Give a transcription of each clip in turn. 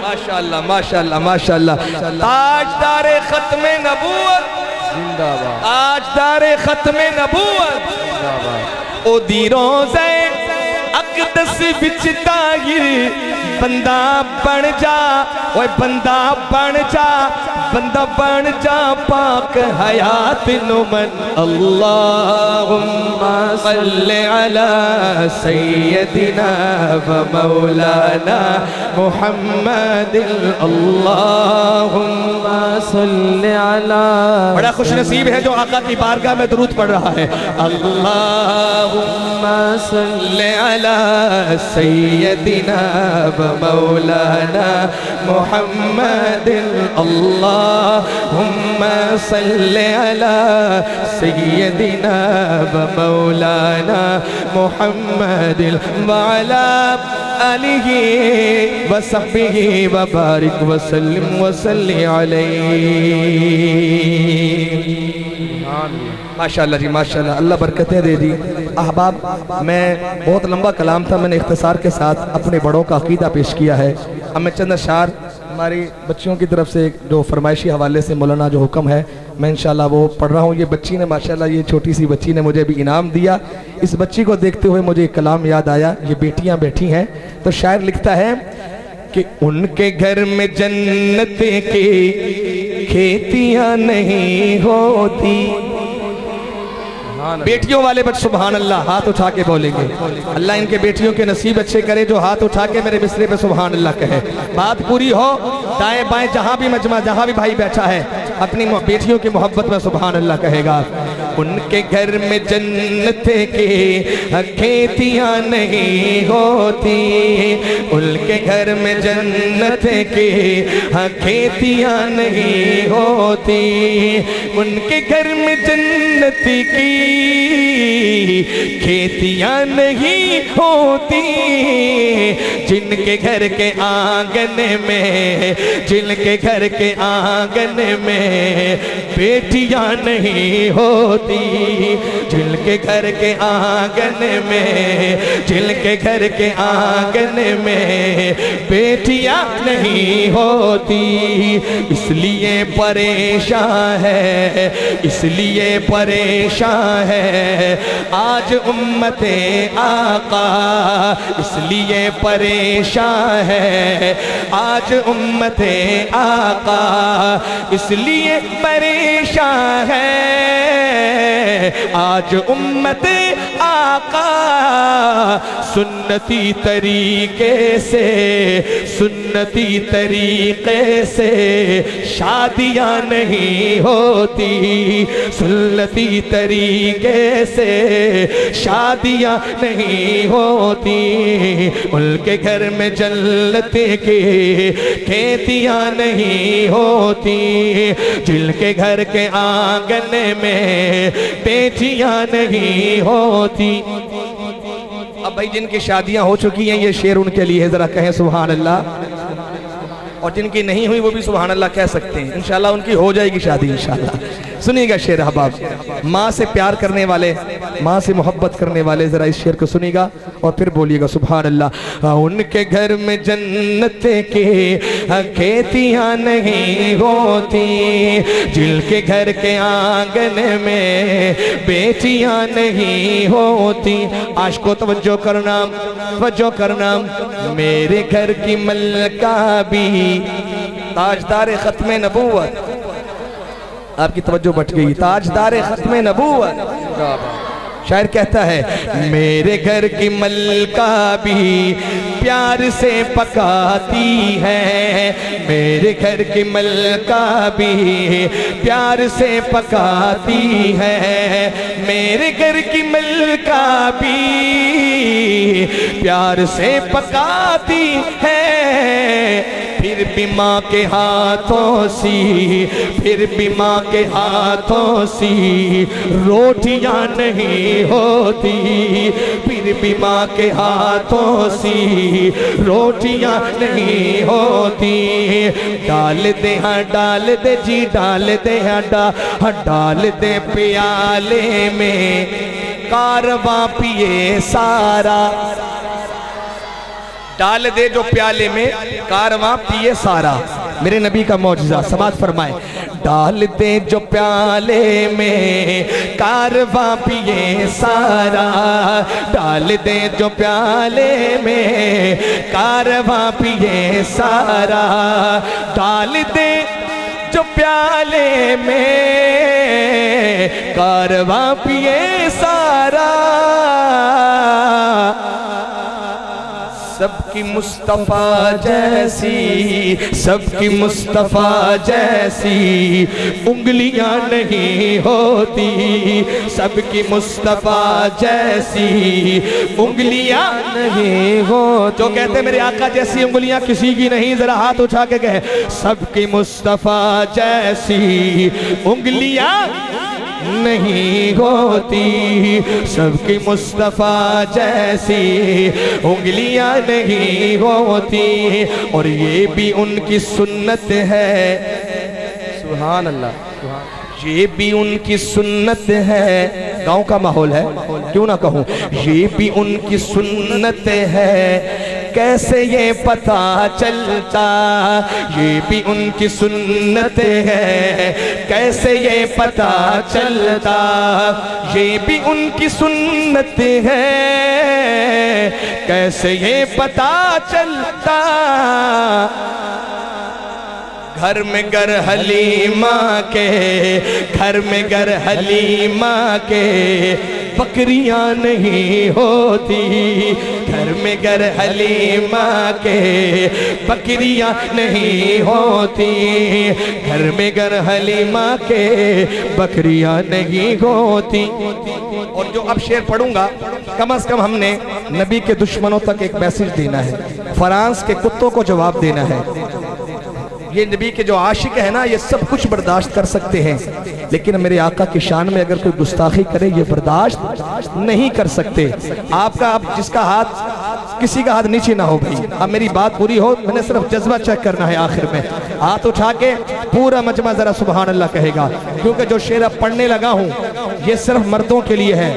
माशाअल्लाह माशाअल्लाह माशाअल्लाह। ताजदारे खत्मे नबूवत जिंदाबाद, ताजदारे खत्मे नबूवत जिंदाबाद। ओ दी रोज़े अक़दस विच ताहिर बंदा बन जा, ओए बंदा बन जा, बंदा बन जा पाक हयात नुमन। अल्लाहुम्मा सल्लि अला सय्यदिना व मौलाना मुहम्मद। अल्लाहुम्मा सल्लि अला। बड़ा खुश नसीब है जो आका की बारगाह में दुरूद पढ़ रहा है। अल्लाहुम्मा सल्लि अला सय्यदिना व मौलाना मुहम्मद। अल्लाहुम्मा सल्लि अला सय्यदिना व मौलाना मुहम्मद व अला आलिहि व सहबिहि व बारिक व सल्लिम व सल्लि अलैहि। माशाअल्लाह जी माशाअल्लाह, अल्लाह बरकतें दे दी। अहबाब, मैं बहुत लंबा कलाम था, मैंने इख्तिसार के साथ अपने बड़ों का अकीदा पेश किया है। अब मैं चंद अशार हमारी बच्चियों की तरफ से जो फरमाइशी हवाले से मौलाना जो हुक्म है मैं इंशाल्लाह वो पढ़ रहा हूँ। ये बच्ची ने माशाल्लाह, ये छोटी सी बच्ची ने मुझे भी इनाम दिया। इस बच्ची को देखते हुए मुझे एक कलाम याद आया। ये बेटियाँ बैठी हैं तो शायर लिखता है कि उनके घर में जन्नत की खेतियाँ नहीं होती। बेटियों वाले बच्चे सुभान अल्लाह हाथ उठा के बोलेंगे। अल्लाह इनके बेटियों के नसीब अच्छे करे जो हाथ उठा के मेरे बिस्तरे पे सुभान अल्लाह कहे। बात पूरी हो, दाएं बाएं जहां भी मजमा, जहां भी भाई बैठा है अपनी बेटियों की मोहब्बत में सुभान अल्लाह कहेगा। उनके घर में जन्नत की खेतियां नहीं होती, उनके घर में जन्नत की खेतियां नहीं होती, उनके घर में जन्नत की खेतियां नहीं होती। जिनके घर के आंगन में, जिनके घर के आंगन में बेटियां नहीं होती, जिनके घर के आंगन में, जिनके घर के आंगन में बेटियां नहीं होती। इसलिए परेशान है, इसलिए परेशान है आज उम्मते आका, इसलिए परेशान है आज उम्मते आका, इसलिए परेशान है आज उम्मते आका। सुन्नती तरीके से, सुन्नती तरीके से शादियां नहीं होती, सुन्नती तरीके से शादियां नहीं होती। उनके घर में जन्नत की खेतियां नहीं होती, जिनके घर के आंगन में बेटियां नहीं होती। अब भाई जिनकी शादियां हो चुकी हैं ये शेर उनके लिए जरा कहें सुभान अल्लाह, और जिनकी नहीं हुई वो भी सुभान अल्लाह कह सकते हैं। इंशाल्लाह उनकी हो जाएगी शादी इंशाल्लाह। सुनिएगा शेर अहबाब, माँ से प्यार करने वाले, माँ से मोहब्बत करने वाले जरा इस शेर को सुनिएगा और फिर बोलिएगा सुभान अल्लाह। उनके घर में जन्नत की खेतियां नहीं होती, जिनके घर के आंगन में बेटियां नहीं होती। आशिको तवज्जो करना, तवज्जो करना, मेरे घर की मलका भी ताजदार खत्मे नबूवत, आपकी तवज्जो बट गई, ताजदार खत्मे नबूवत। शायर कहता है मेरे घर की मलका भी प्यार से पकाती है, मेरे घर की मलका भी प्यार से पकाती है, मेरे घर की मलका भी प्यार से पकाती है। फिर भी माँ के हाथों सी, फिर भी माँ के हाथों सी रोटियां नहीं होती, फिर भी माँ के हाथों सी रोटियां नहीं होती। डाल दे हाँ डाल दे जी, डाल दे हाँ डाल दे प्याले में कारवां पिए सारा, डाल दे जो प्याले में कारवां पिए सारा। मेरे नबी का मौजज़ा समात फरमाए। डाल दे जो प्याले में कारवां पिए सारा, डाल दे जो प्याले में कारवां पिए सारा, डाल दे जो प्याले में कारवां पिए सारा। सबकी मुस्तफ़ा जैसी, सबकी मुस्तफ़ा जैसी उंगलियां नहीं होती, सबकी मुस्तफ़ा जैसी उंगलियां नहीं हो। जो कहते मेरे आका जैसी उंगलियां किसी की नहीं, जरा हाथ उठा के कहे सबकी मुस्तफ़ा जैसी उंगलियां नहीं होती, सबकी मुस्तफ़ा जैसी उंगलियां नहीं होती। और ये भी उनकी सुन्नत है, सुभान अल्लाह, ये भी उनकी सुन्नत है। गांव का माहौल है, क्यों ना कहूँ, ये भी उनकी सुन्नत है, कैसे ये पता चलता, ये भी उनकी सुन्नत है, कैसे ये पता चलता, ये भी उनकी सुन्नत है, कैसे ये पता चलता। घर में गर हलीमा के, घर में गर हलीमा के बकरियां नहीं होती, घर में गर हलीमा के बकरियां नहीं होती, घर में गर हलीमा के बकरियां नहीं होती। और जो अब शेर पढ़ूंगा, कम से कम हमने नबी के दुश्मनों तक एक मैसेज देना है, फ्रांस के कुत्तों को जवाब देना है। ये नबी के जो आशिक है ना, ये सब कुछ बर्दाश्त कर सकते हैं, लेकिन मेरे आका की शान में अगर कोई गुस्ताखी करे ये बर्दाश्त नहीं कर सकते। आपका अब जिसका हाथ, किसी का हाथ नीचे ना हो भाई। अब मेरी बात पूरी हो, मैंने सिर्फ जज्बा चेक करना है। आखिर में हाथ उठा के पूरा मजमा जरा सुभान अल्लाह कहेगा, क्योंकि जो शेर अब पढ़ने लगा हूँ ये सिर्फ मर्दों के लिए है,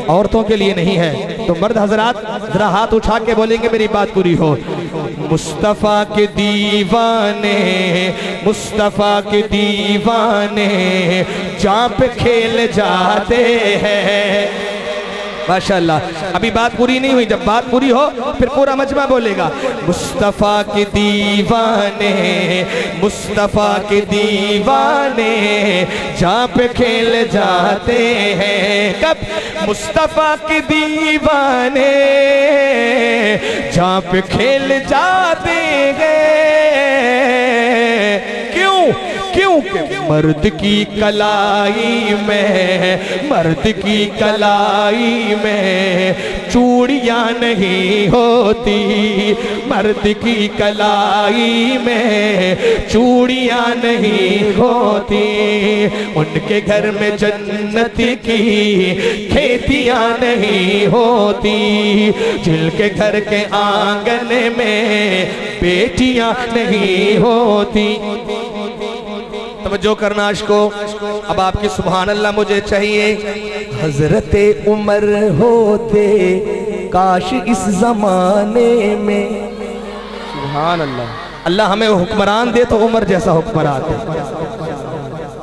औरतों के लिए नहीं है। तो मर्द हजरात जरा हाथ उठा के बोलेंगे मेरी बात पूरी हो। मुस्तफ़ा के दीवाने, मुस्तफ़ा के दीवाने जहाँ पे खेल जाते हैं। माशाअल्लाह, अभी बात पूरी नहीं हुई, जब बात पूरी हो फिर पूरा मजमा बोलेगा। मुस्तफ़ा के दीवाने, मुस्तफ़ा के दीवाने जहाँ पे खेल जाते हैं। कब? मुस्तफ़ा के दीवाने जहाँ पे खेल जाते हैं। क्यों? क्योंकि मर्द की कलाई में, मर्द की कलाई में चूड़ियां नहीं होती, मर्द की कलाई में चूड़ियां नहीं होती। उनके घर में जन्नत की खेतियां नहीं होती, जिनके घर के आंगन में बेटियां नहीं होती। तवज्जो करना आशिको, अब आपकी सुभान अल्लाह मुझे चाहिए। हजरते उमर होते काश इस जमाने में, सुभान अल्लाह। अल्लाह हमें हुक्मरान दे तो उमर जैसा हुक्मरान दे।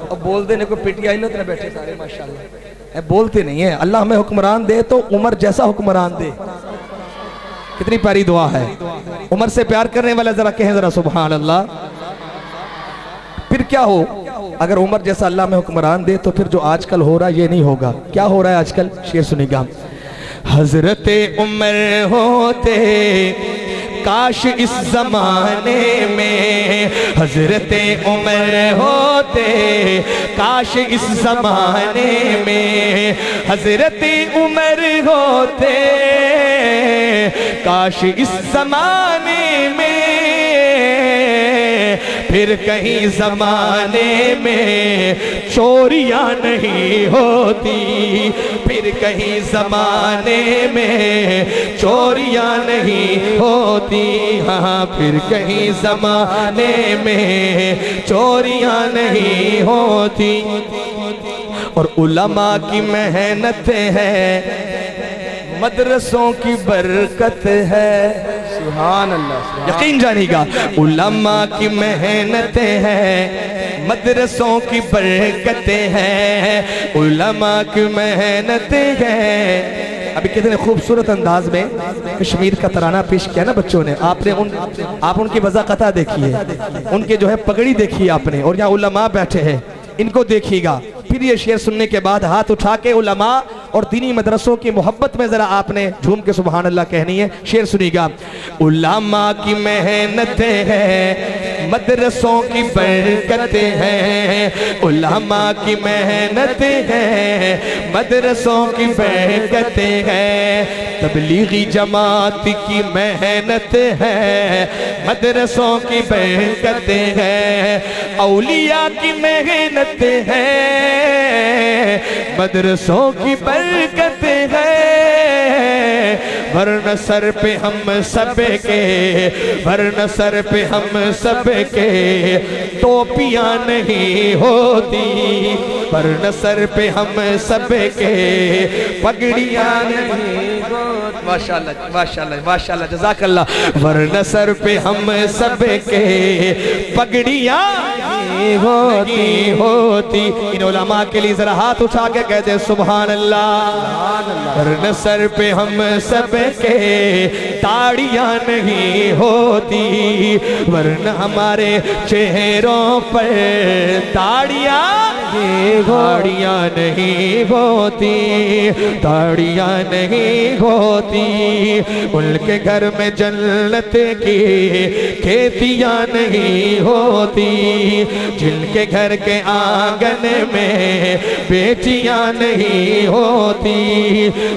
अब बोल देने को पिटिया ना बैठे सारे माशाल्लाह, बोलते नहीं है। अल्लाह हमें हुक्मरान दे तो उमर जैसा हुक्मरान दे। कितनी प्यारी दुआ है। उमर से प्यार करने वाला जरा कहें जरा सुभान अल्लाह। फिर क्या हो अगर उमर जैसा अल्लाह में हुक्मरान दे, तो फिर जो आजकल हो रहा है ये नहीं होगा। क्या हो रहा है आजकल? शेर सुनिएगा। हजरते उमर होते काश इस जमाने में, हजरते उमर होते काश इस जमाने में, हजरते उमर होते काश इस जमाने में। फिर कहीं जमाने में चोरियां नहीं होती, फिर कहीं जमाने में चोरियां नहीं होती। हाँ, फिर कहीं जमाने में चोरियां नहीं होती। और उलमा की मेहनत है, मदरसों की बरकत है। सुभान अल्लाह। यकीन जानिएगा उलमा की मेहनतें हैं, मदरसों की बरकतें हैं, उलमा की मेहनतें हैं। अभी कितने खूबसूरत अंदाज में कश्मीर का तराना पेश किया ना बच्चों ने। आप उनकी वज़ाक़ता देखिए, उनके जो है पगड़ी देखिए आपने, और यहाँ उलमा बैठे हैं इनको देखिएगा। फिर ये शेर सुनने के बाद हाथ उठा के उलमा और दीनी मदरसों की मोहब्बत में जरा आपने झूम के सुभान अल्लाह कहनी है। शेर सुनिएगा। उलमा की मेहनतें हैं, मदरसों की बरकतें हैं, उलमा की मेहनतें हैं, मदरसों की बरकतें हैं। तबलीगी जमात की मेहनत है, मदरसों की बरकतें हैं। औलिया की मेहनत है, मदरसों की बरकतें हैं। वरन सर पे हम सब के, वरन सर पे हम सब के टोपियां नहीं होती, वरन सर पे हम सब के पगड़ियां नहीं। माशाअल्लाह माशाअल्लाह माशाअल्लाह जज़ाकल्लाह। वरन सर पे हम सब के पगड़ियां होती। इन उलमा के लिए जरा हाथ उठा के कहते सुभान अल्लाह। वरन सर पे हम सब के ताड़ियां नहीं होती, वरन हमारे चेहरों पर ताड़ियां नहीं होती, ताड़ियां नहीं होती। उनके घर में जन्नत की खेतियां नहीं होती, जिनके घर के आंगन में बेटियां नहीं होती,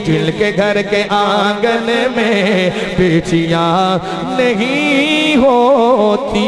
जिनके घर के आंगन में बेटियां नहीं होती।